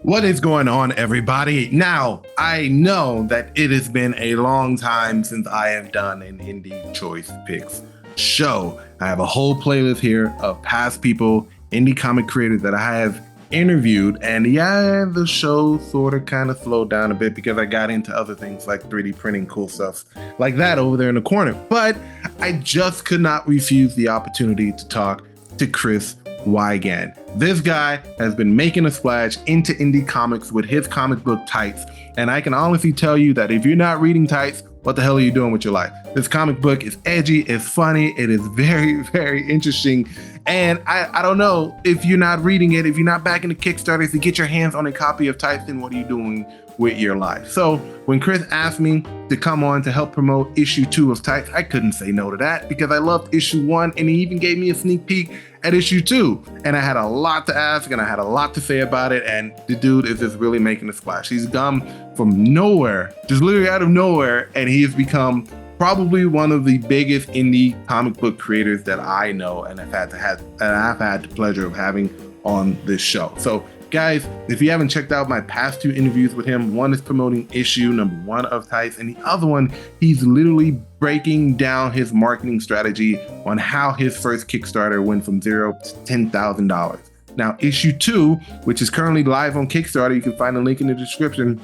What is going on, everybody? Now, I know that it has been a long time since I have done an Indie Choice Picks show. I have a whole playlist here of past people, indie comic creators that I have interviewed, and yeah, the show sort of kind of slowed down a bit because I got into other things like 3D printing, cool stuff like that over there in the corner. But I just could not refuse the opportunity to talk to Chris Wigan. This guy has been making a splash into indie comics with his comic book Tights, and I can honestly tell you that if you're not reading Tights, what the hell are you doing with your life? This comic book is edgy, it's funny, it is very, very interesting, and I don't know, if you're not reading it, if you're not backing the Kickstarter to get your hands on a copy of Tights, then what are you doing with your life? So when Chris asked me to come on to help promote issue 2 of Tights, I couldn't say no to that because I loved issue 1, and he even gave me a sneak peek at issue 2, and I had a lot to ask and I had a lot to say about it, and the dude is just really making a splash. He's come from nowhere, just literally out of nowhere, and he has become probably one of the biggest indie comic book creators that I know, and I've had the pleasure of having on this show. So guys, if you haven't checked out my past 2 interviews with him, one is promoting issue number 1 of Tights, and the other one, he's literally breaking down his marketing strategy on how his first Kickstarter went from $0 to $10,000. Now, issue 2, which is currently live on Kickstarter, you can find a link in the description,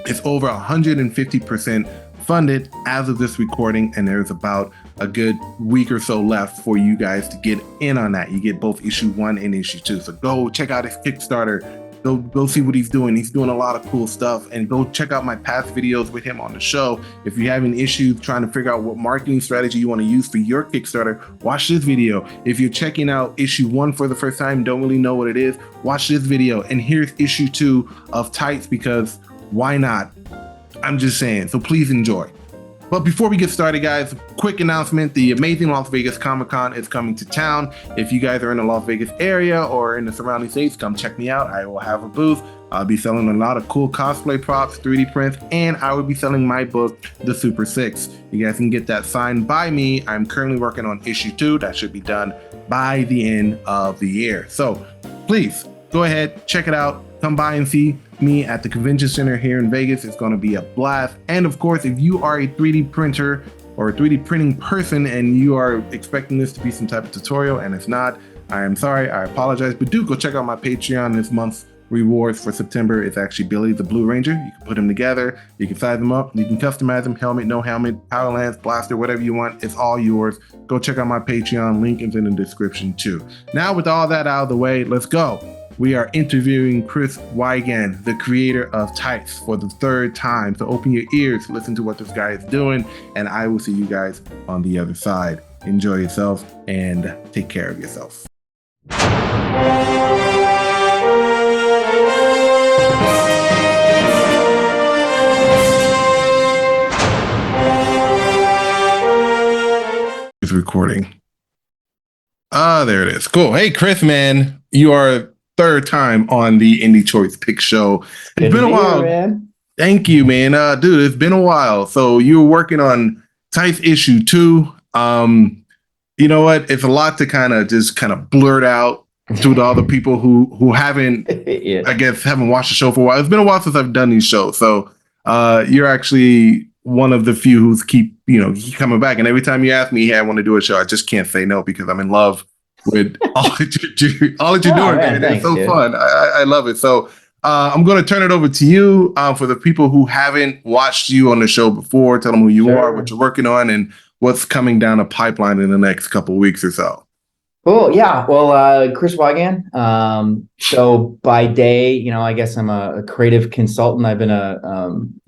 is over 150% funded as of this recording, and there's about a good week or so left for you guys to get in on that. You get both issue 1 and issue 2. So go check out his Kickstarter. Go see what he's doing. He's doing a lot of cool stuff, and go check out my past videos with him on the show. If you're having issues trying to figure out what marketing strategy you want to use for your Kickstarter, watch this video. If you're checking out issue 1 for the first time, don't really know what it is, watch this video. And here's issue 2 of Tights, because why not? I'm just saying, so please enjoy. But before we get started, guys, quick announcement. The amazing Las Vegas Comic-Con is coming to town. If you guys are in the Las Vegas area or in the surrounding states, come check me out. I will have a booth. I'll be selling a lot of cool cosplay props, 3D prints, and I will be selling my book, The Super 6. You guys can get that signed by me. I'm currently working on issue 2. That should be done by the end of the year. So please go ahead, check it out. Come by and see me at the convention center here in Vegas. It's going to be a blast. And of course, if you are a 3D printer or a 3D printing person and you are expecting this to be some type of tutorial and it's not, I am sorry, I apologize, but do go check out my Patreon. This month's rewards for September is actually Billy the Blue Ranger. You can put them together, you can size them up, you can customize them, helmet, no helmet, power lance, blaster, whatever you want, it's all yours. Go check out my Patreon, link is in the description too. Now with all that out of the way, let's go. We are interviewing Chris Wigan, the creator of Tights, for the 3rd time. So open your ears, listen to what this guy is doing, and I will see you guys on the other side. Enjoy yourself and take care of yourself. It's recording. There it is. Cool. Hey, Chris, man, you are 3rd time on the Indie Choice Pick Show. It's been a while, man. Thank you, man. Dude, it's been a while. So you were working on Tights issue 2. You know what? It's a lot to kind of blurt out to all the people who haven't, yeah, I guess, haven't watched the show for a while. It's been a while since I've done these shows. So you're actually one of the few who's keep coming back. And every time you ask me, hey, I want to do a show, I just can't say no because I'm in love with all that you're doing, man. It's so fun. I love it. So I'm going to turn it over to you for the people who haven't watched you on the show before. Tell them who you are, what you're working on, and what's coming down the pipeline in the next couple of weeks or so. Cool. Yeah. Well, Chris Wigan. So by day, I guess I'm a creative consultant. I've been a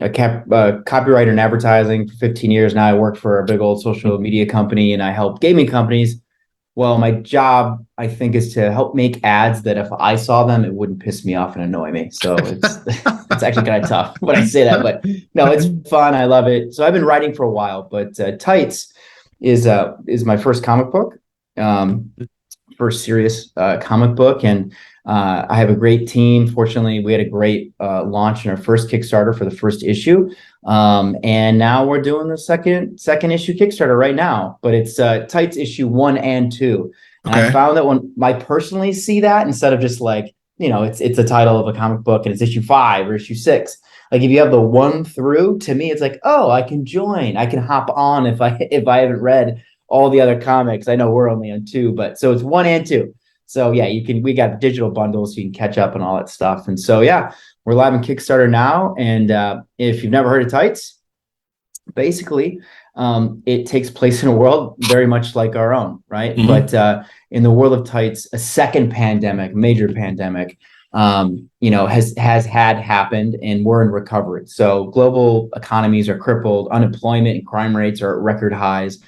copywriter in advertising for 15 years now. I work for a big old social media company, and I help gaming companies. Well, my job, I think, is to help make ads that if I saw them, it wouldn't piss me off and annoy me. So it's actually kind of tough when I say that, but no, it's fun. I love it. So I've been writing for a while, but Tights is my first comic book, first serious comic book, and I have a great team. Fortunately, we had a great launch in our first Kickstarter for the first issue. And now we're doing the second issue Kickstarter right now, but it's Tights issue 1 and 2. And I found that when I personally see that, instead of just like it's a title of a comic book and it's issue 5 or issue 6. Like if you have the 1 through, to me, it's like, oh, I can join. I can hop on if I haven't read all the other comics. I know we're only on 2, but so it's 1 and 2. So yeah, we got digital bundles, so you can catch up and all that stuff. And so yeah, we're live on Kickstarter now. And if you've never heard of Tights, basically, it takes place in a world very much like our own, right? Mhm. But in the world of Tights, a second pandemic, major pandemic, has had happened, and we're in recovery. So global economies are crippled, unemployment and crime rates are at record highs,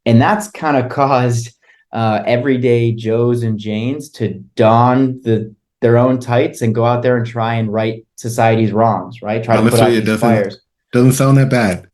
and that's kind of caused everyday Joes and Janes to don their own tights and go out there and try and right society's wrongs, right? Try to put Honestly, out it these fires. doesn't sound that bad.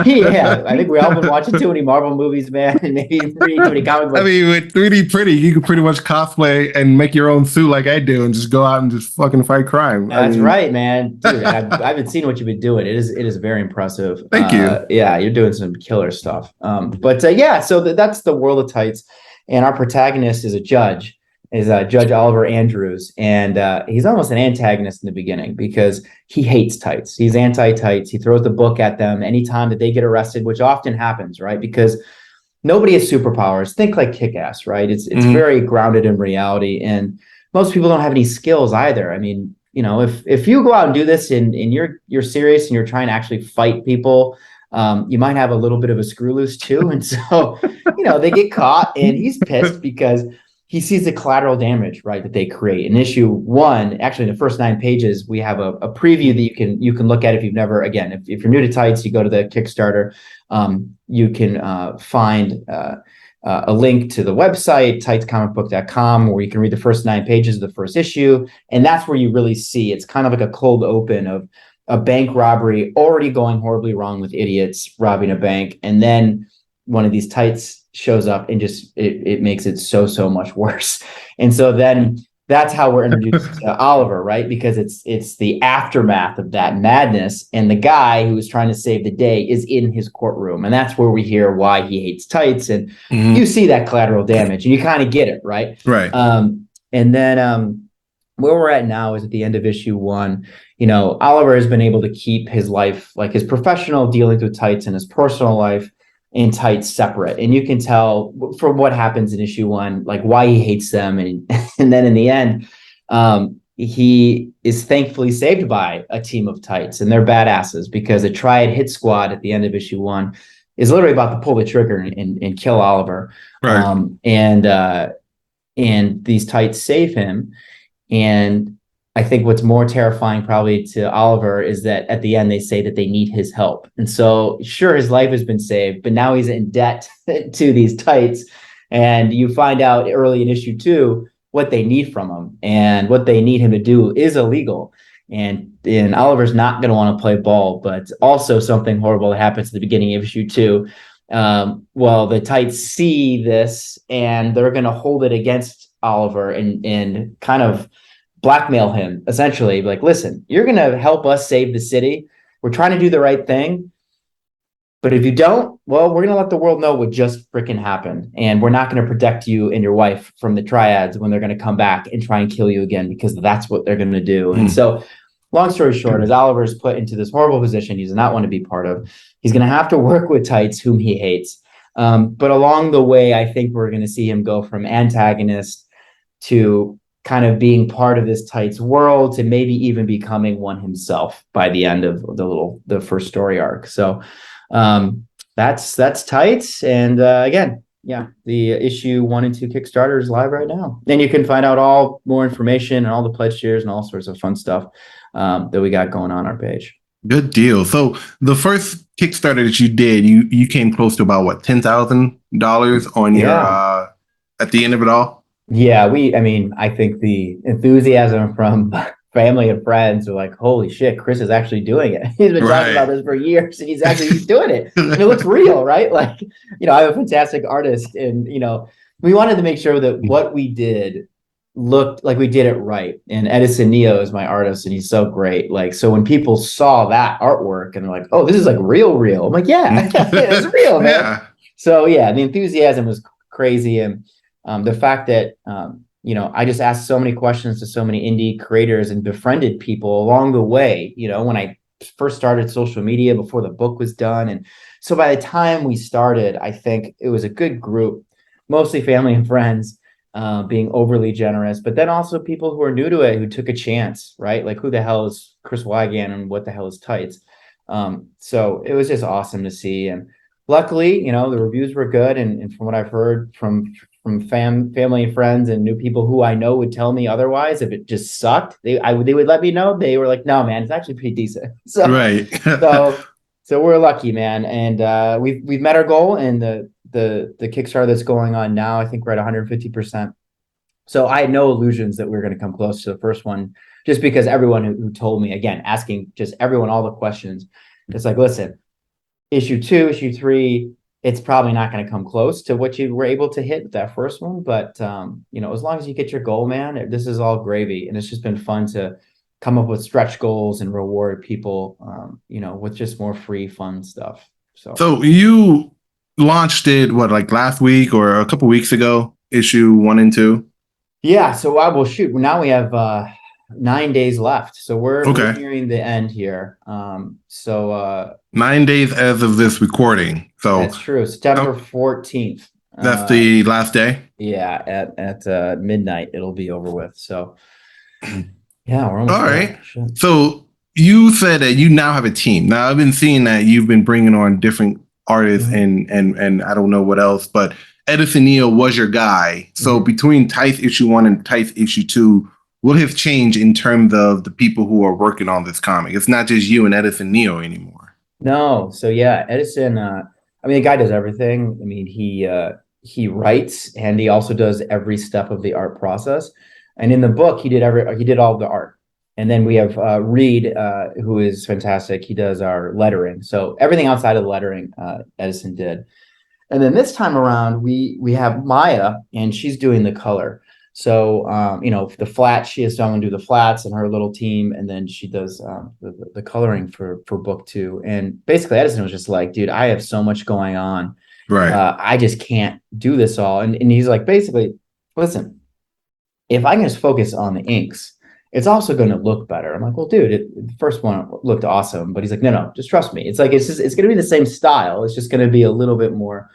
Yeah, I think we all been watching too many Marvel movies, man, and maybe reading too many comic I books. mean, with 3D Pretty, you can pretty much cosplay and make your own suit like I do, and just go out and just fucking fight crime. That's right, man, dude. I've been seeing what you've been doing. It is very impressive. Thank you. Yeah, you're doing some killer stuff. But yeah, so that's the world of Tights, and our protagonist is a judge, Judge Oliver Andrews, and he's almost an antagonist in the beginning because he hates Tights. He's anti-Tights. He throws the book at them anytime that they get arrested, which often happens, right? Because nobody has superpowers. Think like Kick-Ass, right? It's very grounded in reality, and most people don't have any skills either. I mean, if you go out and do this and you're serious and you're trying to actually fight people, you might have a little bit of a screw loose too. And so, they get caught, and he's pissed because he sees the collateral damage, right, that they create. In issue 1, actually in the first 9 pages, we have a preview that you can look at if you've never, again, if you're new to Tights, you go to the Kickstarter, you can find a link to the website, tightscomicbook.com, where you can read the first 9 pages of the first issue. And that's where you really see, it's kind of like a cold open of a bank robbery already going horribly wrong with idiots robbing a bank. And then one of these Tights shows up and just it makes it so much worse. And so then that's how we're introduced to Oliver, right? Because it's the aftermath of that madness, and the guy who is trying to save the day is in his courtroom, and that's where we hear why he hates Tights, and you see that collateral damage, and you kind of get it, right? Right. And then where we're at now is at the end of issue 1. Oliver has been able to keep his life, like his professional dealings with Tights and his personal life, in Tights separate, and you can tell from what happens in issue 1, like why he hates them, and then in the end, he is thankfully saved by a team of Tights, and they're badasses, because a triad hit squad at the end of issue 1 is literally about to pull the trigger and kill Oliver, Right. And these Tights save him, and I think what's more terrifying probably to Oliver is that at the end they say that they need his help. And so sure, his life has been saved, but now he's in debt to these Tights. And you find out early in issue 2 what they need from him, and what they need him to do is illegal. And Oliver's not going to want to play ball, but also something horrible that happens at the beginning of issue 2. Well, the Tights see this, and they're going to hold it against Oliver and kind of blackmail him, essentially, like, listen, you're going to help us save the city. We're trying to do the right thing. But if you don't, well, we're going to let the world know what just freaking happened. And we're not going to protect you and your wife from the triads when they're going to come back and try and kill you again, because that's what they're going to do. And so, long story short, as Oliver's put into this horrible position he does not want to be part of, he's going to have to work with Tights, whom he hates. But along the way, I think we're going to see him go from antagonist to kind of being part of this Tights world, to maybe even becoming one himself by the end of the first story arc. So that's Tights. And again, yeah, the issue 1 and 2 Kickstarter is live right now. And you can find out all more information and all the pledge tiers and all sorts of fun stuff that we got going on our page. Good deal. So the first Kickstarter that you did, you came close to about what, $10,000 on your at the end of it all? Yeah, I think the enthusiasm from family and friends are like, holy shit, Chris is actually doing it. He's been talking about this for years, and he's doing it. And it looks real, right? Like, I'm a fantastic artist, and, we wanted to make sure that what we did looked like we did it right. And Edison Neo is my artist, and he's so great. Like, so when people saw that artwork and they're like, oh, this is like real. I'm like, yeah, it's real, man. Yeah. So yeah, the enthusiasm was crazy. And the fact that I just asked so many questions to so many indie creators and befriended people along the way, when I first started social media before the book was done. And so by the time we started, I think it was a good group, mostly family and friends, being overly generous, but then also people who are new to it who took a chance, right? Like, who the hell is Chris Wygan and what the hell is Tights? So it was just awesome to see. And luckily, the reviews were good. And from what I've heard from family and friends and new people who I know would tell me otherwise, if it just sucked, they would let me know. They were like, no, man, it's actually pretty decent. So, Right. so, so we're lucky, man. And we've met our goal, and the Kickstarter that's going on now, I think we're at 150%. So I had no illusions that we were going to come close to the first one, just because everyone who told me, again, asking just everyone all the questions, it's like, listen, issue 2, issue 3, it's probably not going to come close to what you were able to hit with that first one. But, as long as you get your goal, man, this is all gravy. And it's just been fun to come up with stretch goals and reward people, with just more free, fun stuff. So you launched it, what, like last week or a couple weeks ago, issue 1 and 2? Yeah. So I will shoot. Now we have 9 days left. So we're nearing the end here. 9 days as of this recording. So that's true. September 14th. That's the last day. Yeah, at midnight it'll be over with. So yeah, we're almost all there. right. Shit. So you said that you now have a team. Now I've been seeing that you've been bringing on different artists and I don't know what else, but Edison Neal was your guy. So between TIGHTS issue 1 and TIGHTS issue 2, what has changed in terms of the people who are working on this comic? It's not just you and Edison Neal anymore. No. So yeah, Edison, the guy does everything. I mean, he writes, and he also does every step of the art process. And in the book, he did all of the art. And then we have Reed, who is fantastic. He does our lettering. So everything outside of the lettering, Edison did. And then this time around, we have Maya, and she's doing the color. So the flat, she has someone do the flats and her little team, and then she does the coloring for book 2. And basically, Edison was just like, dude, I have so much going on. Right. I just can't do this all. And he's like, basically, listen, if I can just focus on the inks, it's also going to look better. I'm like, well, dude, the first one looked awesome. But he's like, no, just trust me. It's like, it's going to be the same style. It's just going to be a little bit more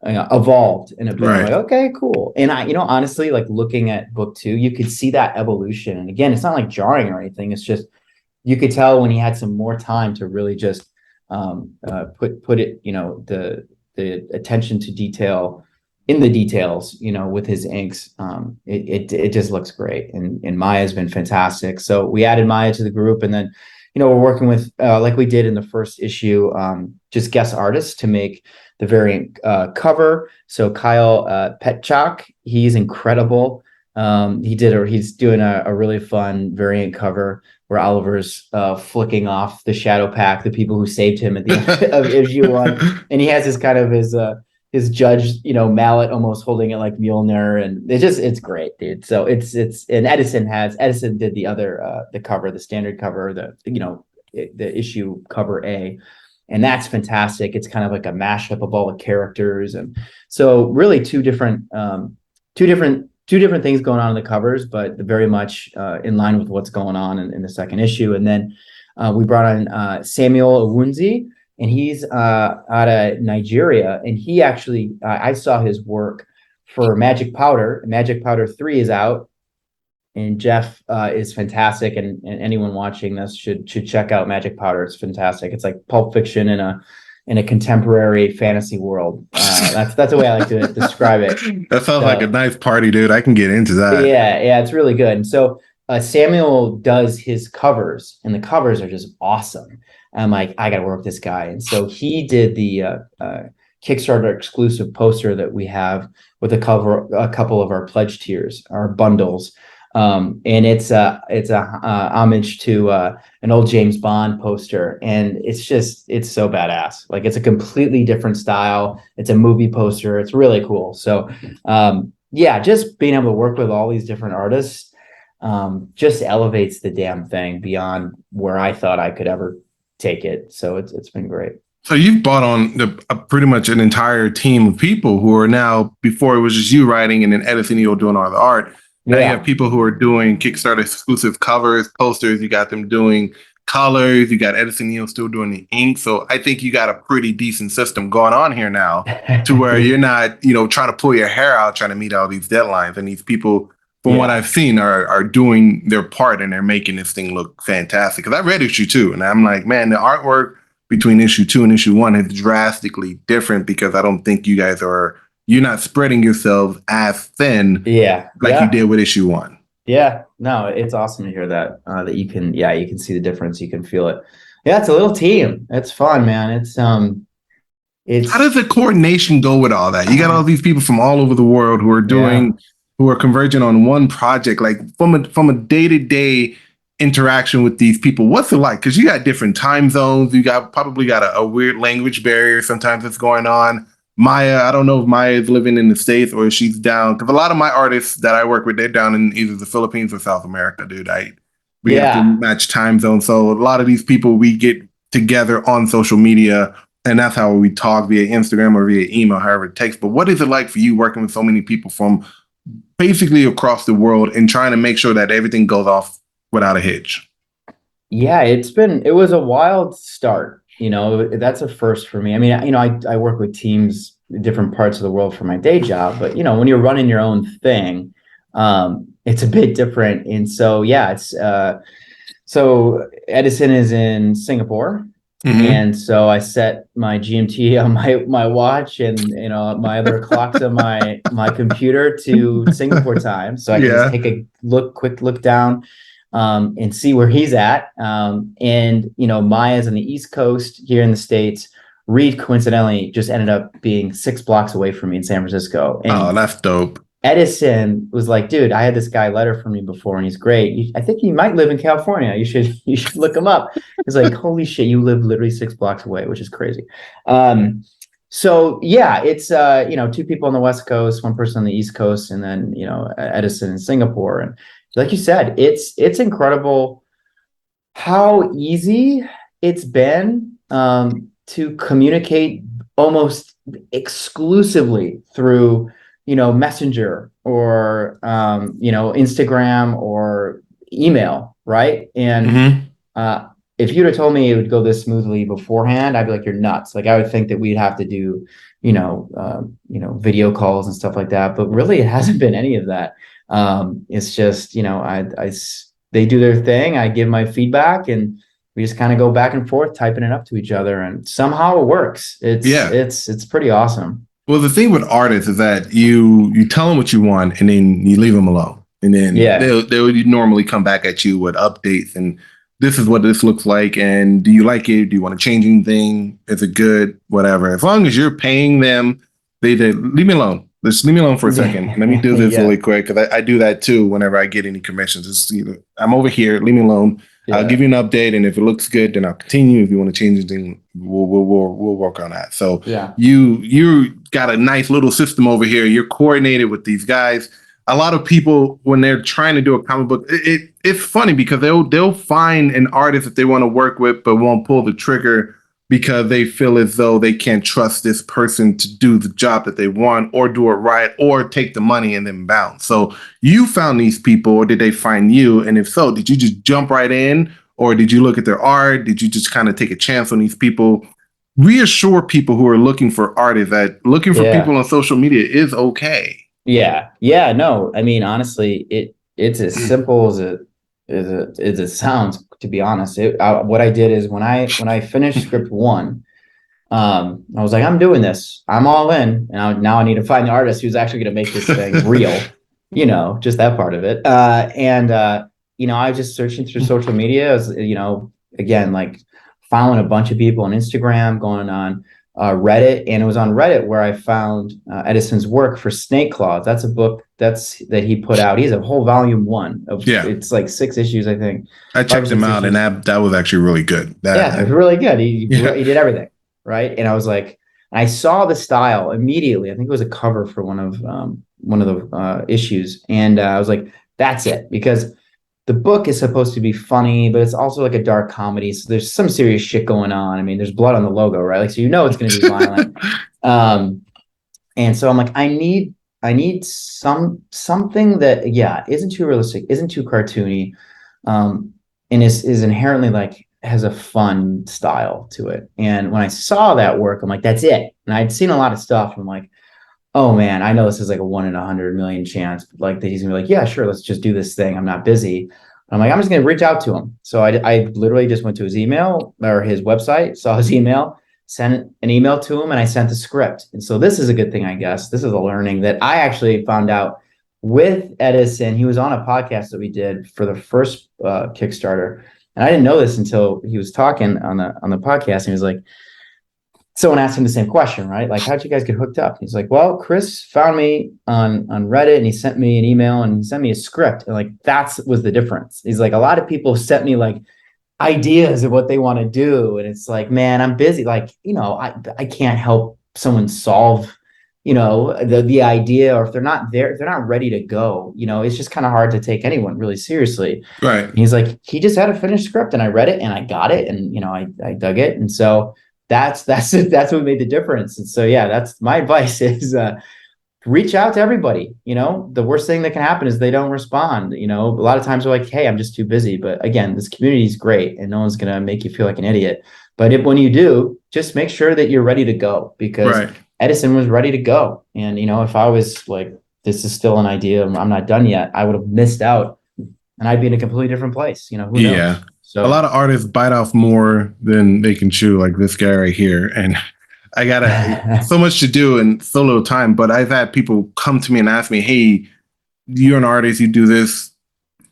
evolved in a bit. Right. I'm like, okay, cool. And I, honestly, like looking at book 2, you could see that evolution. And again, it's not like jarring or anything. It's just, you could tell when he had some more time to really just put it, the attention to detail in the details, with his inks. It just looks great. And Maya's been fantastic. So we added Maya to the group, and then, we're working with, like we did in the first issue, just guest artists to make the variant cover. So Kyle Petchak, he's incredible. He's doing a really fun variant cover where Oliver's flicking off the shadow pack, the people who saved him at the end of issue 1, and he has his kind of his judge, mallet, almost holding it like Mjolnir, and it's great, dude. So it's and Edison did the other the cover, the standard cover, the issue cover A. And that's fantastic. It's kind of like a mashup of all the characters. And so really two different things going on in the covers, but very much in line with what's going on in the second issue. And then we brought on Samuel Owunzi, and he's out of Nigeria. And he actually, I saw his work for Magic Powder. Magic Powder 3 is out. And Jeff is fantastic, and anyone watching this should check out Magic Powder. It's fantastic. It's like Pulp Fiction in a contemporary fantasy world. That's the way I like to describe it. That sounds like a nice party, dude. I can get into that. Yeah, it's really good. And so Samuel does his covers, and the covers are just awesome. I'm like, I got to work with this guy. And so he did the Kickstarter exclusive poster that we have with a couple of our pledge tiers, our bundles. And it's a homage to an old James Bond poster, and it's so badass. Like, it's a completely different style. It's a movie poster. It's really cool. So just being able to work with all these different artists just elevates the damn thing beyond where I thought I could ever take it. So it's been great. So you've brought on pretty much an entire team of people who are now, before it was just you writing and then Edison Neal doing all the art. Now you have Yeah. people who are doing Kickstarter exclusive covers, posters. You got them doing colors. You got Edison Neal still doing the ink. So I think you got a pretty decent system going on here now, to where you're not, trying to pull your hair out trying to meet all these deadlines. And these people, from what Yeah. I've seen, are doing their part, and they're making this thing look fantastic. Because I read issue 2, and I'm like, man, the artwork between issue 2 and issue 1 is drastically different, because I don't think you're not spreading yourselves as thin Yeah. like you Yeah. did with issue 1. Yeah. No, it's awesome to hear that. That you can, yeah, you can see the difference. You can feel it. Yeah, it's a little team. It's fun, man. How does It's the coordination go with all that? You got all these people from all over the world yeah. who are converging on one project. Like, from a day-to-day interaction with these people, what's it like? Because you got different time zones. You probably got a weird language barrier sometimes that's going on. Maya, I don't know if Maya is living in the States or if she's down. Because a lot of my artists that I work with, they're down in either the Philippines or South America, dude. We have to Yeah. match time zones. So a lot of these people, we get together on social media, and that's how we talk, via Instagram or via email, however it takes. But what is it like for you working with so many people from basically across the world and trying to make sure that everything goes off without a hitch? Yeah, it was a wild start. That's a first for me. I mean, I work with teams in different parts of the world for my day job, but when you're running your own thing, it's a bit different. And so, yeah, so Edison is in Singapore. Mm-hmm. And so I set my GMT on my watch, and my other clocks on my computer to Singapore time, so I can just Yeah. take a quick look down, and see where he's at. And Maya's on the East Coast here in the States. Reed coincidentally just ended up being 6 blocks away from me in San Francisco, Oh, and that's dope. Edison was like, dude, I had this guy letter from me before, and he's great. I think he might live in California. You should look him up. He's like, holy shit, you live literally 6 blocks away, which is crazy. So yeah, it's 2 people on the West Coast, one person on the East Coast, and then Edison in Singapore. And like you said, it's incredible how easy it's been, to communicate almost exclusively through Messenger, or Instagram, or email, right? And Mm-hmm. if you'd have told me it would go this smoothly beforehand, I'd be like, you're nuts. Like, I would think that we'd have to do video calls and stuff like that, but really it hasn't been any of that. It's just they do their thing, I give my feedback, and we just kind of go back and forth typing it up to each other, and somehow it works. It's Yeah. it's pretty awesome. Well, the thing with artists is that you tell them what you want, and then you leave them alone, and then Yeah. they'll normally come back at you with updates, and this is what this looks like, and do you like it? Do you want to change anything? Is it good? Whatever. As long as you're paying them, they leave me alone. Just leave me alone for a second. Let me do this Yeah. really quick, because I do that too whenever I get any commissions. It's, I'm over here. Leave me alone. I'll Yeah. give you an update, and if it looks good, then I'll continue. If you want to change anything, we'll work on that. So Yeah. you got a nice little system over here. You're coordinated with these guys. A lot of people, when they're trying to do a comic book, it's funny because they'll find an artist that they want to work with, but won't pull the trigger because they feel as though they can't trust this person to do the job that they want, or do it right, or take the money and then bounce. So you found these people, or did they find you? And if so, did you just jump right in, or did you look at their art? Did you just kind of take a chance on these people? Reassure people who are looking for artists that looking for Yeah. people on social media is okay. Yeah. Yeah. No, I mean, honestly, it's as simple as it sounds, to be honest. What I did is, when I finished script one, I was like, I'm doing this. I'm all in. And now I need to find the artist who's actually going to make this thing real, just that part of it. I was just searching through social media, as again, like, following a bunch of people on Instagram, going on Reddit, and it was on Reddit where I found Edison's work for Snake Claws. That's a book that he put out. He's a whole volume one of, Yeah, it's like 6 issues, I think. I 5 or checked him 6 out, and issues. that was actually really good. Yeah, it was really good. He Yeah. did everything right, and I was like, I saw the style immediately. I think it was a cover for one of the issues, and I was like, that's it, because the book is supposed to be funny, but it's also like a dark comedy. So there's some serious shit going on. I mean, there's blood on the logo, right? Like, so it's going to be violent. And so I'm like, I I need something that, yeah, isn't too realistic, isn't too cartoony, and is inherently like has a fun style to it. And when I saw that work, I'm like, that's it. And I'd seen a lot of stuff. And I'm like, oh man, I know this is like a 1 in 100 million chance. But like he's gonna be like, yeah, sure, let's just do this thing. I'm not busy. I'm like, I'm just gonna reach out to him. So I literally just went to his email or his website, saw his email, sent an email to him, and I sent the script. And so this is a good thing, I guess. This is a learning that I actually found out with Edison. He was on a podcast that we did for the first Kickstarter, and I didn't know this until he was talking on the podcast. And he was like, someone asked him the same question, right? Like, how'd you guys get hooked up? He's like, well, Chris found me on Reddit and he sent me an email and he sent me a script. And like, that's was the difference. He's like, a lot of people sent me like ideas of what they want to do. And it's like, man, I'm busy. Like, I can't help someone solve, the idea, or if they're not there, if they're not ready to go, it's just kind of hard to take anyone really seriously. Right. And he's like, he just had a finished script and I read it and I got it. And, I dug it. And so that's what made the difference. And so, yeah, that's my advice is reach out to everybody. The worst thing that can happen is they don't respond. A lot of times they're like, hey, I'm just too busy. But again, this community is great and no one's going to make you feel like an idiot. But when you do, just make sure that you're ready to go, because Edison was ready to go. And, if I was like, this is still an idea, I'm not done yet, I would have missed out and I'd be in a completely different place. Who knows? Yeah. So a lot of artists bite off more than they can chew, like this guy right here. And I got so much to do and so little time. But I've had people come to me and ask me, hey, you're an artist, you do this.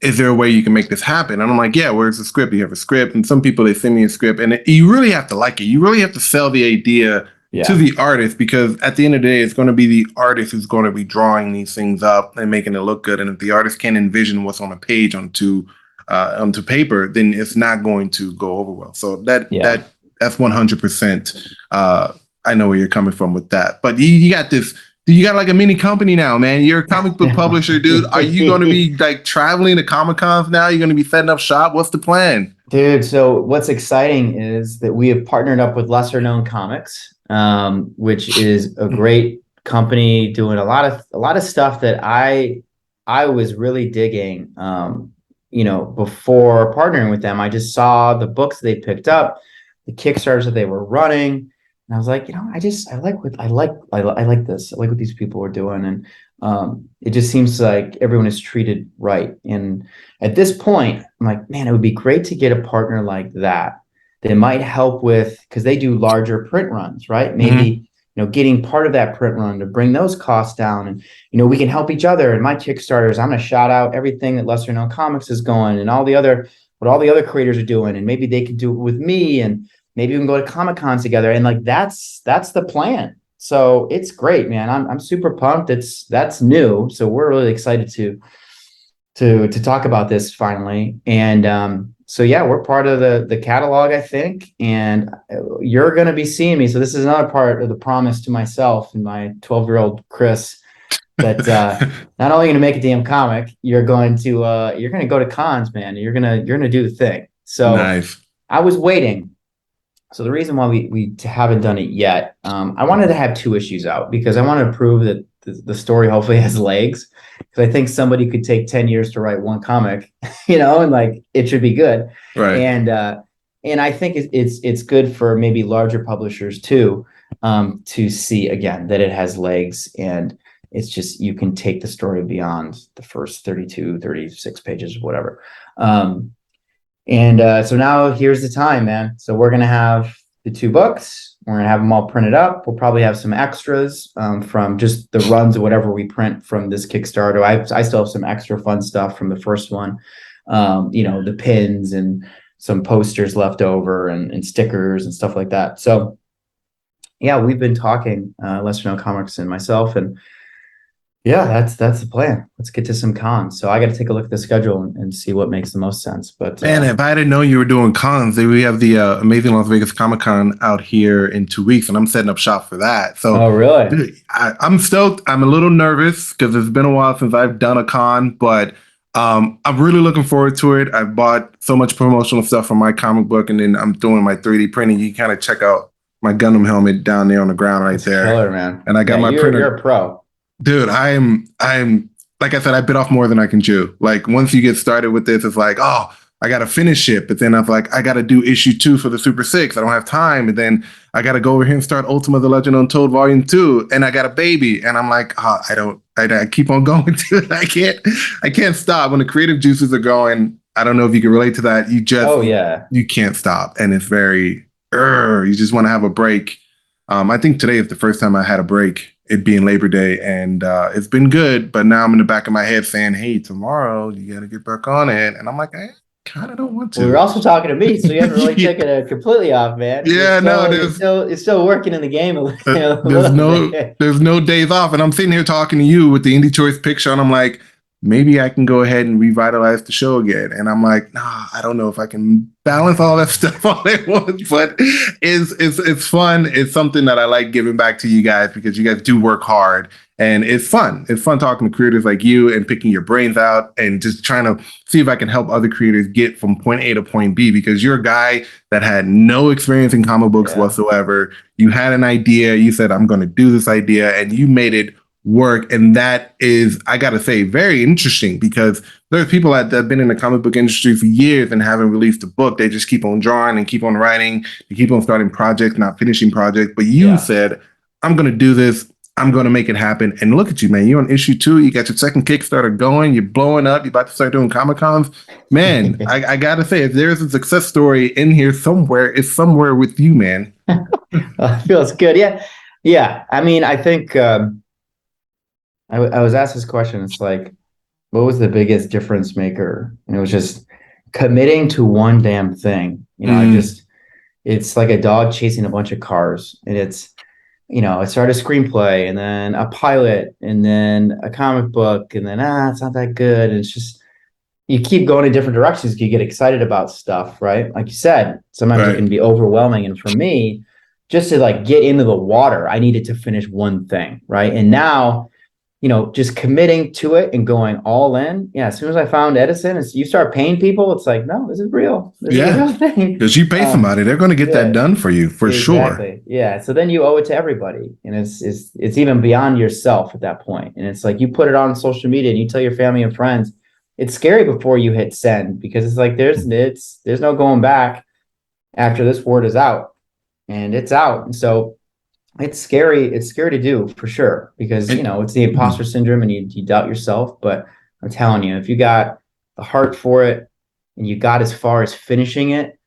Is there a way you can make this happen? And I'm like, yeah, where's the script? You have a script. And some people, they send me a script. And you really have to like it. You really have to sell the idea to the artist, because at the end of the day, it's going to be the artist who's going to be drawing these things up and making it look good. And if the artist can't envision what's on a page onto paper, then it's not going to go over well. So that's 100%. I know where you're coming from with that. But you got this. You got like a mini company now, man. You're a comic book publisher, dude. Are you going to be like traveling to Comic Cons now? You're going to be setting up shop? What's the plan? Dude, so what's exciting is that we have partnered up with Lesser Known Comics, which is a great company doing a lot of stuff that I was really digging. Before partnering with them, I just saw the books they picked up, the Kickstarters that they were running. And I was like, I like this. I like what these people are doing. And it just seems like everyone is treated right. And at this point, I'm like, man, it would be great to get a partner like that might help with, because they do larger print runs, right? Maybe, getting part of that print run to bring those costs down. And, we can help each other. And my Kickstarters, I'm going to shout out everything that Lesser Known Comics is going and what all the other creators are doing. And maybe they can do it with me, and maybe we can go to Comic Cons together. And like, that's the plan. So it's great, man. I'm super pumped. That's new. So we're really excited to talk about this finally. And, so yeah, we're part of the catalog, I think, and you're going to be seeing me. So this is another part of the promise to myself and my 12-year-old Chris that not only going to make a damn comic, you're going to go to cons, man. You're gonna do the thing. So nice. I was waiting. So the reason why we haven't done it yet, I wanted to have 2 issues out because I wanted to prove that the story hopefully has legs. Because I think somebody could take 10 years to write one comic, and like it should be good. Right. And I think it's good for maybe larger publishers too, to see again that it has legs, and it's just, you can take the story beyond the first 32, 36 pages, whatever. So now here's the time, man. So we're going to have the 2 books. We're going to have them all printed up. We'll probably have some extras from just the runs of whatever we print from this Kickstarter. I still have some extra fun stuff from the first one. The pins and some posters left over and stickers and stuff like that. So yeah, we've been talking, Lesser Known Comics and myself, and yeah, that's the plan. Let's get to some cons. So I got to take a look at the schedule and see what makes the most sense. But man, if I didn't know you were doing cons, we have the amazing Las Vegas Comic Con out here in 2 weeks, and I'm setting up shop for that. So, oh really? Dude, I'm stoked. I'm a little nervous because it's been a while since I've done a con, but I'm really looking forward to it. I bought so much promotional stuff for my comic book, and then I'm doing my 3D printing. You can kind of check out my Gundam helmet down there on the ground right there. Killer, man. And I got my printer. You're a pro. Dude, I'm like I said, I bit off more than I can chew. Like once you get started with this, it's like, oh, I gotta finish it. But then I'm like, I gotta do issue 2 for the Super Six. I don't have time. And then I gotta go over here and start Ultima the Legend Untold Volume 2. And I got a baby. And I'm like, oh, I keep on going to it. I can't stop. When the creative juices are going, I don't know if you can relate to that. Oh yeah. You can't stop. And it's very you just want to have a break. I think today is the first time I had a break, it being Labor Day, and it's been good. But now I'm in the back of my head saying, "Hey, tomorrow you got to get back on it," and I'm like, I kind of don't want Well, you're to. also talking to me, so you haven't really yeah, taken it completely off, man. yeah, no, You're still working in the game a little bit. there's no days off, and I'm sitting here talking to you with the Indie Choice picture, and I'm like, maybe I can go ahead and revitalize the show again. And I'm like, nah, I don't know if I can balance all that stuff all at once, but it's fun. It's something that I like giving back to you guys because you guys do work hard. And it's fun. It's fun talking to creators like you and picking your brains out and just trying to see if I can help other creators get from point A to point B, because you're a guy that had no experience in comic books whatsoever. You had an idea. You said, I'm going to do this idea, and you made it work. And that is, I gotta say, very interesting, because there's people that have been in the comic book industry for years and haven't released a book. They just keep on drawing and keep on writing, they keep on starting projects, not finishing projects. But you said, I'm gonna do this, I'm gonna make it happen. And look at you, man. You're on issue 2, you got your second Kickstarter going, you're blowing up, you're about to start doing Comic Cons. Man, I gotta say, if there's a success story in here somewhere, it's somewhere with you, man. Feels good. Yeah. I mean, I think I was asked this question. It's like, what was the biggest difference maker? And it was just committing to one damn thing. It's like a dog chasing a bunch of cars. And it started a screenplay and then a pilot and then a comic book and then, it's not that good. And it's just, you keep going in different directions. You get excited about stuff, right? Like you said, sometimes it can be overwhelming. And for me, just to like get into the water, I needed to finish one thing, right? And now, just committing to it and going all in. Yeah, as soon as I found Edison, you start paying people. It's like, no, this is real. This is a real thing. Because you pay somebody, they're going to get that done for you for sure. Yeah. So then you owe it to everybody, and it's even beyond yourself at that point. And it's like you put it on social media and you tell your family and friends. It's scary before you hit send, because it's like there's no going back after this word is out, and it's out. And so it's scary to do, for sure, because it's the imposter syndrome and you doubt yourself. But I'm telling you, if you got the heart for it and you got as far as finishing it,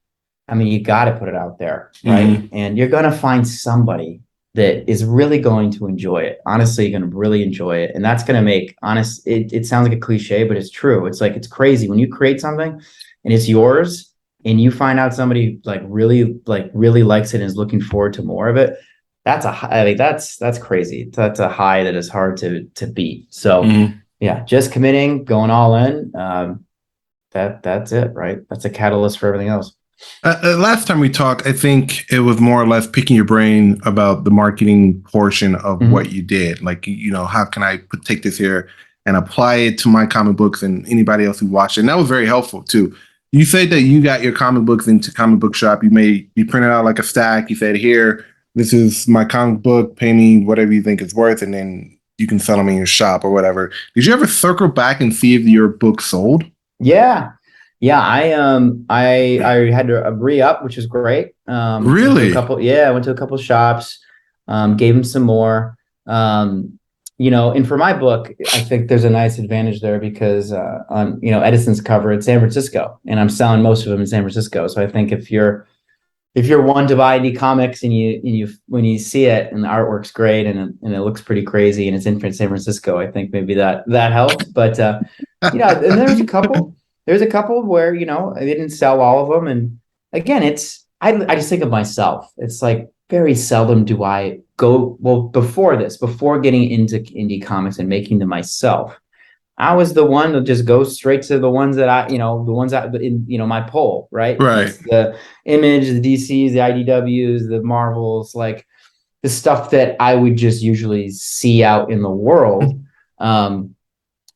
I mean, you got to put it out there, right? And you're going to find somebody that is really going to enjoy it. Honestly, you're going to really enjoy it. And that's going to make it sounds like a cliche, but it's true. It's like, it's crazy when you create something and it's yours and you find out somebody really likes it and is looking forward to more of it. That's crazy. That's a high that is hard to beat. So yeah, just committing, going all in. That's it, right? That's a catalyst for everything else. Last time we talked, I think it was more or less picking your brain about the marketing portion of what you did. Like, how can I take this here and apply it to my comic books and anybody else who watched it? And that was very helpful too. You said that you got your comic books into comic book shop. You printed out like a stack. You said, here, this is my comic book, pay me whatever you think it's worth, and then you can sell them in your shop or whatever. Did you ever circle back and see if your book sold? Yeah. I had to re-up, which is great. Really? I went to a couple shops, gave them some more. And for my book, I think there's a nice advantage there because on Edison's cover in San Francisco, and I'm selling most of them in San Francisco. So I think if you're one to buy indie comics and you when you see it and the artwork's great and it looks pretty crazy and it's in San Francisco, I think maybe that helps. But and there's a couple where I didn't sell all of them. And again, I just think of myself. It's like very seldom do I go, before getting into indie comics and making them myself, I was the one to just go straight to the ones that in my poll, right? Right. It's the Image, the DCs, the IDWs, the Marvels, like the stuff that I would just usually see out in the world. I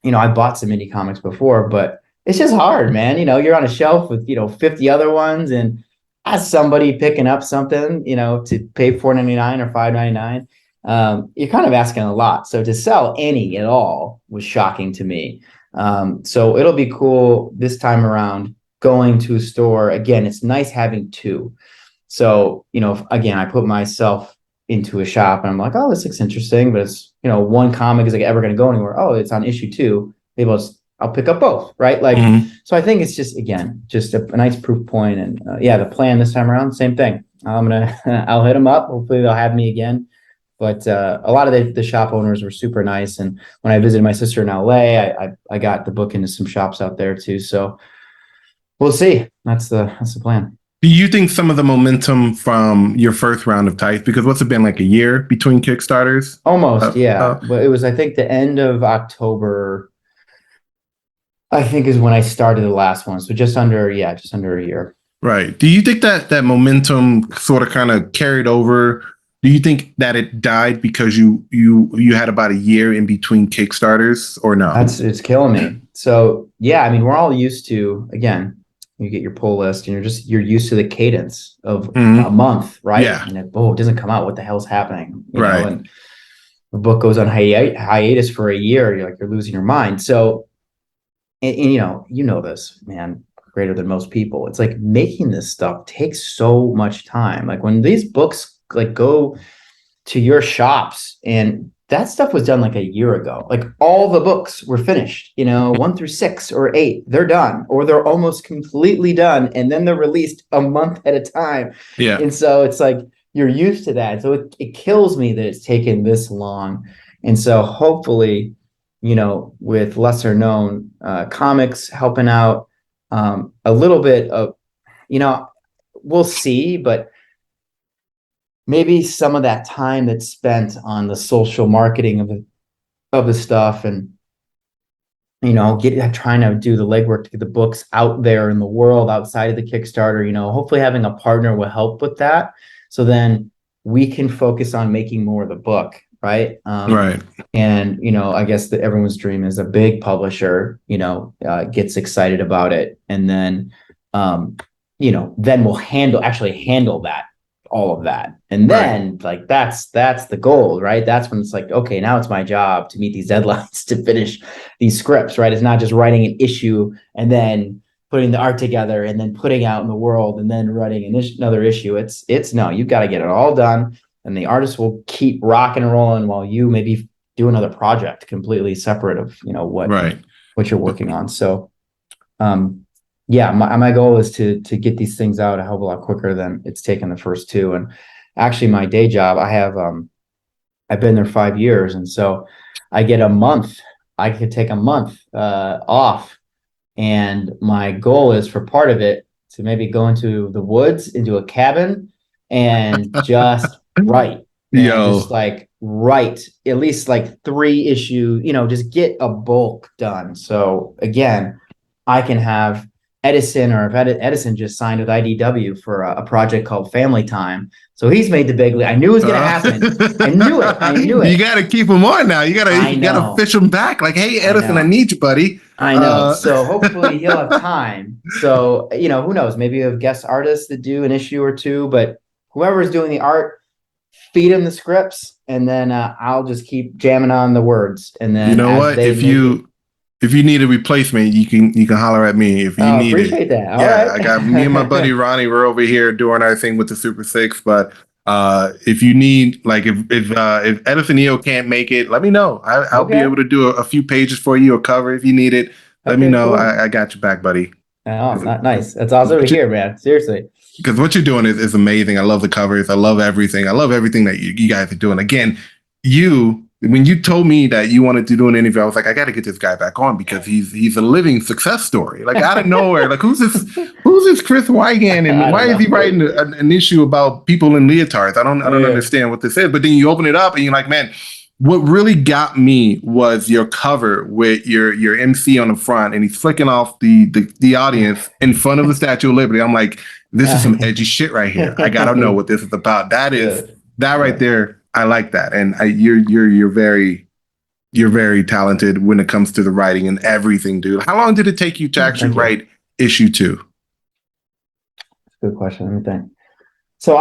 bought some indie comics before, but it's just hard, man. You're on a shelf with 50 other ones, and as somebody picking up something, to pay $4.99 or $5.99, you're kind of asking a lot. So to sell any at all was shocking to me. So it'll be cool this time around going to a store. Again, it's nice having two. So, again, I put myself into a shop and I'm like, oh, this looks interesting, but it's, one comic is like ever going to go anywhere. Oh, it's on issue 2. Maybe I'll pick up both, right? Like, so I think it's just, again, just a nice proof point. And the plan this time around, same thing. I'll hit them up. Hopefully they'll have me again. But a lot of the shop owners were super nice. And when I visited my sister in LA, I got the book into some shops out there too. So we'll see. That's the plan. Do you think some of the momentum from your first round of Tights, because what's it been, like a year between Kickstarters? Almost, yeah. But it was, I think, the end of October, I think, is when I started the last one. So just under a year. Right. Do you think that momentum sort of kind of carried over? Do you think that it died because you had about a year in between Kickstarters, or no? It's killing me. So yeah, I mean, we're all used to, again, you get your pull list and you're used to the cadence of a month, right? Yeah. And it doesn't come out. What the hell's happening? You right. know, and the book goes on hiatus for a year. You're losing your mind. So, and you know this, man, greater than most people. It's like making this stuff takes so much time. Like when these books like go to your shops, and that stuff was done like a year ago. Like all the books were finished, 1 through 6 or 8, they're done, or they're almost completely done. And then they're released a month at a time. Yeah. And so it's like, you're used to that. So it kills me that it's taken this long. And so hopefully, with lesser known comics helping out a little bit of, we'll see, but maybe some of that time that's spent on the social marketing of the stuff and, trying to do the legwork to get the books out there in the world outside of the Kickstarter, hopefully having a partner will help with that. So then we can focus on making more of the book. Right. Right. And, I guess that everyone's dream is a big publisher, gets excited about it. And then, then we'll handle that, all of that. And then like, that's the goal, right? That's when it's like, okay, now it's my job to meet these deadlines to finish these scripts, right? It's not just writing an issue and then putting the art together and then putting out in the world and then writing another issue. It's no, you've got to get it all done. And the artist will keep rocking and rolling while you maybe do another project completely separate of, what you're working on. So, my goal is to get these things out a hell of a lot quicker than it's taken the first 2. And actually my day job, I've been there 5 years. And so I get a month, I could take a month off. And my goal is for part of it to maybe go into the woods, into a cabin and just write. Just like write at least like 3 issues, just get a bulk done. So again, I can have Edison, or if Edison just signed with IDW for a project called Family Time. So he's made the big league. I knew it was going to happen. I knew it. You got to keep him on now. You got to fish him back. Like, hey, Edison, I need you, buddy. I know. So hopefully he'll have time. So, who knows? Maybe you have guest artists that do an issue or 2, but whoever's doing the art, feed him the scripts, and then I'll just keep jamming on the words. And then if you need a replacement, you can holler at me if you need it. Appreciate that. All right. I got me and my buddy Ronnie. We're over here doing our thing with the Super 6. But if you need, like, if Edison EO can't make it, let me know. I'll be able to do a few pages for you, a cover if you need it. Let me know. Cool. I got your back, buddy. Oh, nice. That's awesome to hear, man. Seriously. Because what you're doing is amazing. I love the covers. I love everything. I love everything that you guys are doing. Again, when you told me that you wanted to do an interview, I was like, I got to get this guy back on because he's a living success story. Like, out of nowhere, like, who's this Chris Wiegand, and why is he writing an issue about people in leotards? I don't understand what this is. But then you open it up and you're like, man, what really got me was your cover with your MC on the front, and he's flicking off the audience in front of the Statue of Liberty. I'm like, this is some edgy shit right here. I gotta know what this is about. That right there. I like that, and you're very talented when it comes to the writing and everything, dude. How long did it take you to actually write issue 2? Good question. Let me think. So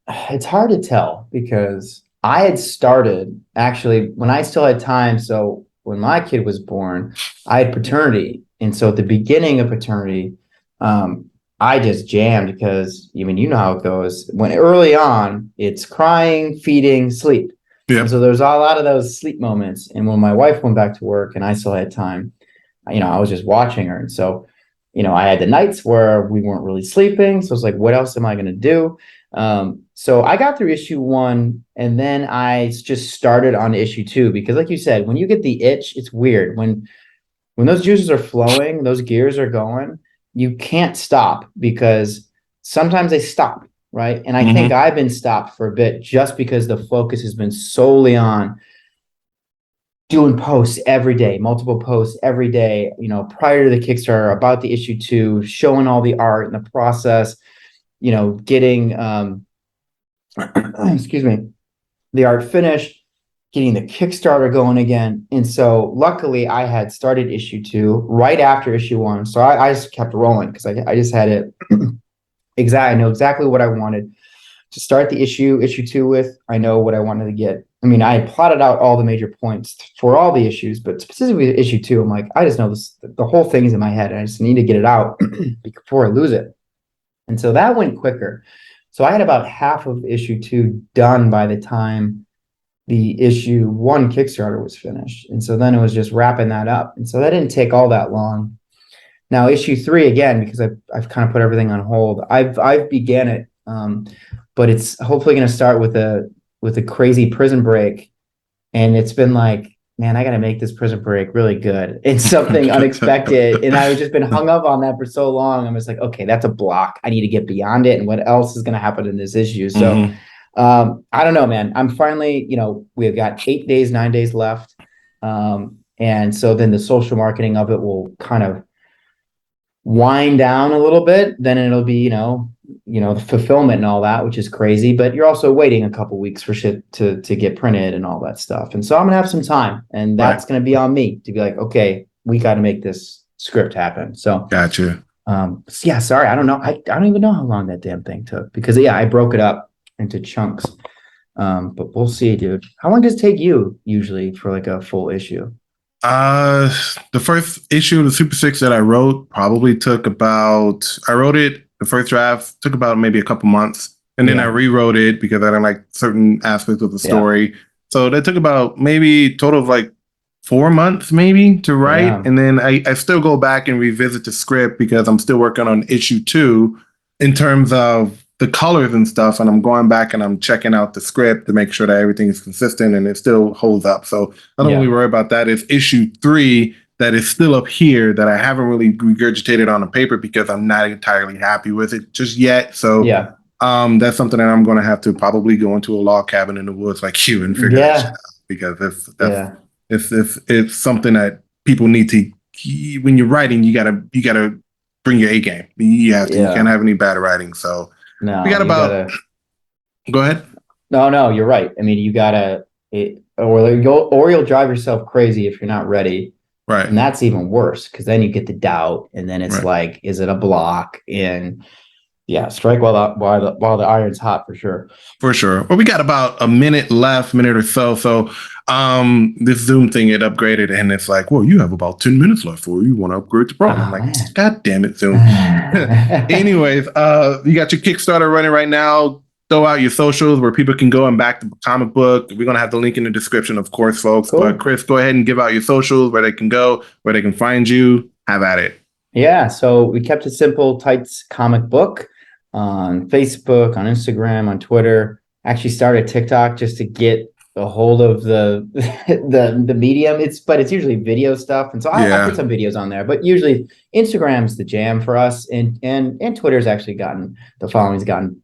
it's hard to tell because I had started actually when I still had time. So when my kid was born, I had paternity. And so at the beginning of paternity, um, I just jammed because I mean, you know how it goes. When early on, it's crying, feeding, sleep. And Yep. so there's a lot of those sleep moments. And when my wife went back to work and I still had time, I was just watching her. And so, I had the nights where we weren't really sleeping. So it's like, what else am I going to do? So I got through issue one and then I just started on issue two because, like you said, when you get the itch, it's weird. When those juices are flowing, those gears are going, you can't stop because sometimes they stop, right? And I think Mm-hmm. I've been stopped for a bit just because the focus has been solely on doing posts every day, multiple posts every day, prior to the Kickstarter about the issue two, showing all the art and the process, getting excuse me, the art finished, getting the Kickstarter going again. And so luckily I had started issue two right after issue one. So I just kept rolling because I just had it I know exactly what I wanted to start the issue two with. I know what I wanted to get. I mean, I had plotted out all the major points for all the issues, but specifically issue two, I'm like, I just know this, the whole thing's in my head. I just need to get it out before I lose it. And so that went quicker. So I had about half of issue two done by the time the issue one Kickstarter was finished. And so then it was just wrapping that up. And so that didn't take all that long. Now issue three, again, because I've kind of put everything on hold. I've began it, but it's hopefully going to start with a crazy prison break, and it's been like, man, I got to make this prison break really good. It's something unexpected, and I've just been hung up on that for so long. I'm just like, okay, that's a block. I need to get beyond it, and what else is going to happen in this issue? So, Mm-hmm. I don't know, man. I'm finally, we've got 8 days, 9 days left, and so then the social marketing of it will kind of wind down a little bit, then it'll be, the fulfillment and all that, which is crazy, but you're also waiting a couple weeks for shit to get printed and all that stuff. And so I'm gonna have some time, and Right. that's gonna be on me to be like, okay, we got to make this script happen. So Gotcha. yeah, sorry, I don't know. I don't even know how long that damn thing took because yeah, I broke it up into chunks. But we'll see, dude. How long does it take you usually for like a full issue? Uh, the first issue of the Super Six that I wrote probably took about. I wrote it. The first draft took about maybe a couple months, and then I Yeah, rewrote it because I didn't like certain aspects of the yeah, story. So that took about maybe total of like 4 months maybe to write, yeah, and then I still go back and revisit the script because I'm still working on issue two in terms of the colors and stuff, and I'm going back and I'm checking out the script to make sure that everything is consistent and it still holds up. So I don't really yeah, worry about that. It's issue three that is still up here that I haven't really regurgitated on the paper because I'm not entirely happy with it just yet. So yeah, that's something that I'm going to have to probably go into a log cabin in the woods like you and figure that shit yeah, out because yeah, it's something that people need to. When you're writing, you gotta bring your A game. You have to. You can't yeah. have any bad writing. So we No, got you about. gotta. Go ahead. No, you're right. I mean, you gotta, or you'll drive yourself crazy if you're not ready, Right. and that's even worse because then you get the doubt, and then it's Right. like, is it a block? And yeah, strike while the iron's hot for sure. For sure. Well, we got about a minute left, minute or so. So this Zoom thing it upgraded and it's like, well, you have about 10 minutes left or you want to upgrade the pro. And I'm Oh like, man. God damn it, Zoom. Anyways, you got your Kickstarter running right now. Throw out your socials where people can go and back the comic book. We're gonna have the link in the description, of course, folks. But Cool. Chris, go ahead and give out your socials where they can go, where they can find you. Have at it. Yeah, so we kept it simple. Tights comic book on Facebook, on Instagram, on Twitter. Actually started TikTok just to get a hold of the the medium. But it's usually video stuff, and so I put Yeah, some videos on there. But usually Instagram's the jam for us, and Twitter's actually gotten the following's gotten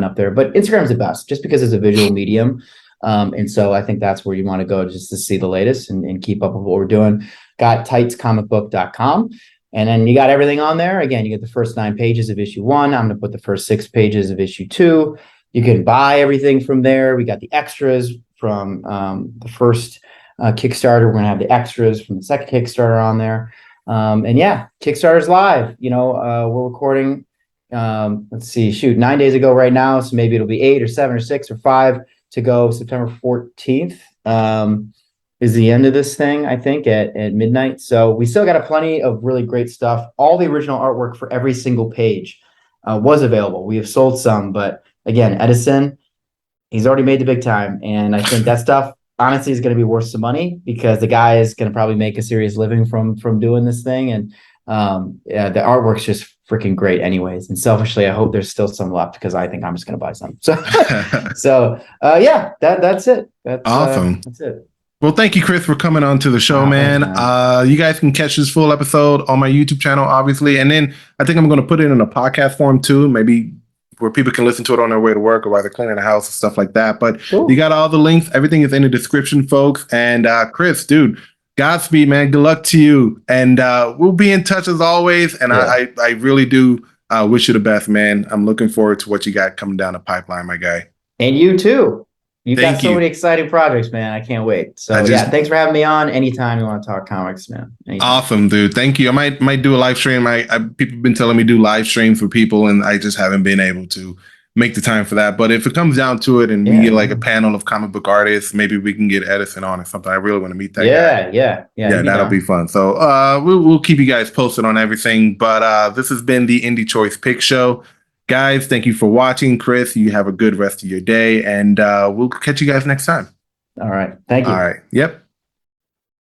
up there. But Instagram's the best, just because it's a visual medium. And so I think that's where you want to go just to see the latest and keep up with what we're doing. Got tightscomicbook.com. And then you got everything on there. Again, you get the first 9 pages of issue one. I'm going to put the first 6 pages of issue two. You can buy everything from there. We got the extras from the first Kickstarter. We're going to have the extras from the second Kickstarter on there. And yeah, Kickstarter's live. We're recording, let's see, shoot, 9 days ago right now. So maybe it'll be 8 or 7 or 6 or 5. to go September 14th. Is the end of this thing, I think, at midnight. So we still got a plenty of really great stuff. All the original artwork for every single page was available. We have sold some, but again, Edison, he's already made the big time. And I think that stuff honestly is going to be worth some money because the guy is going to probably make a serious living from doing this thing. And yeah, the artwork's just freaking great anyways. And selfishly, I hope there's still some left because I think I'm just going to buy some. So, yeah, that's it. Awesome. That's it. Well, thank you, Chris, for coming on to the show, man. Thanks, man. You guys can catch this full episode on my YouTube channel, obviously. And then I think I'm going to put it in a podcast form too, maybe where people can listen to it on their way to work or while they're cleaning the house and stuff like that. But cool. You got all the links. Everything is in the description, folks. And Chris, dude, Godspeed, man. Good luck to you. And we'll be in touch as always. And yeah. I really do wish you the best, man. I'm looking forward to what you got coming down the pipeline, my guy. And you too. You've got so many exciting projects, man. I can't wait. So yeah, thanks for having me on. Anytime you want to talk comics, man. Anytime. Awesome, dude. Thank you. I might do a live stream. People have been telling me to do live streams for people, and I just haven't been able to make the time for that. But if it comes down to it and we get like a panel of comic book artists, maybe we can get Edison on or something. I really want to meet that guy. Yeah, that'll be fun. So we'll keep you guys posted on everything. But this has been the Indie Choice Pick Show. Guys, thank you for watching. Chris, you have a good rest of your day, and we'll catch you guys next time. All right. Thank you. All right. Yep.